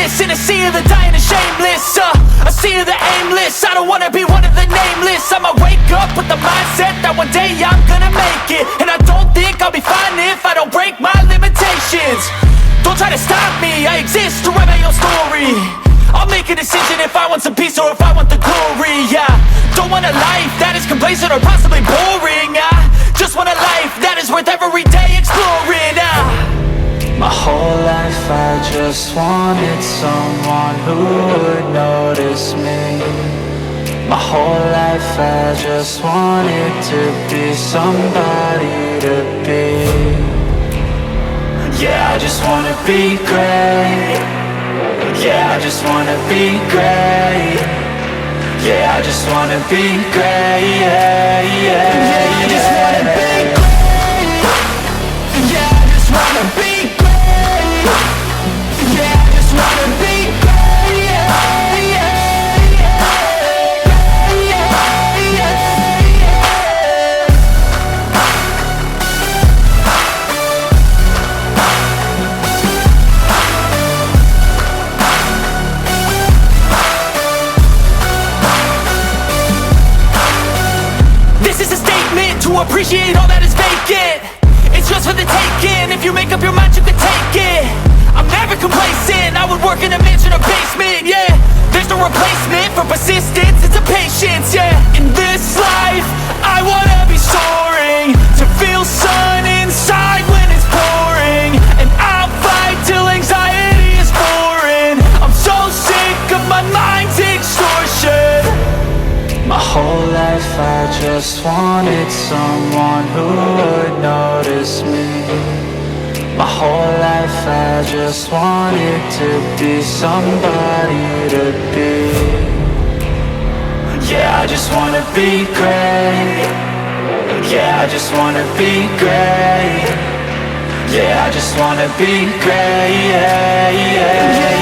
this in a sea of the dying and shameless, a sea of the aimless. I don't wanna be one of the nameless. I'ma wake up with the mindset that one day I'm gonna make it. And I don't think I'll be fine if I don't break my limitations. Don't try to stop me, I exist to write my own story. I'll make a decision if I want some peace or if I want the glory. Yeah, don't want a life that is complacent or possibly boring. I just want a life that is worth every day exploring. My whole life I just wanted someone who would notice me. My whole life I just wanted to be somebody to be. Yeah, I just wanna be great. Yeah, I just wanna be great. Yeah, I just wanna be great. Yeah, yeah, yeah, I just wanna be great. Yeah, I just wanna be great. Yeah, I just wanna be great. Yeah, yeah, yeah, yeah, yeah, yeah. This is a statement to appreciate all that is vacant. It's just for the taking. If you make up your mind, you can take it. I'm never complacent. I would work in a mansion or basement. Yeah, there's no replacement for persistence. It's a patience. Yeah, in this life, I wanna be soaring, to feel sun inside when it's pouring. And I'll fight till anxiety is foreign. I'm so sick of my mind's extortion. My whole life I just wanted someone who would notice me. My whole life I just wanted to be somebody to be. Yeah, I just wanna be great. Yeah, I just wanna be great. Yeah, I just wanna be great. Yeah, yeah, yeah.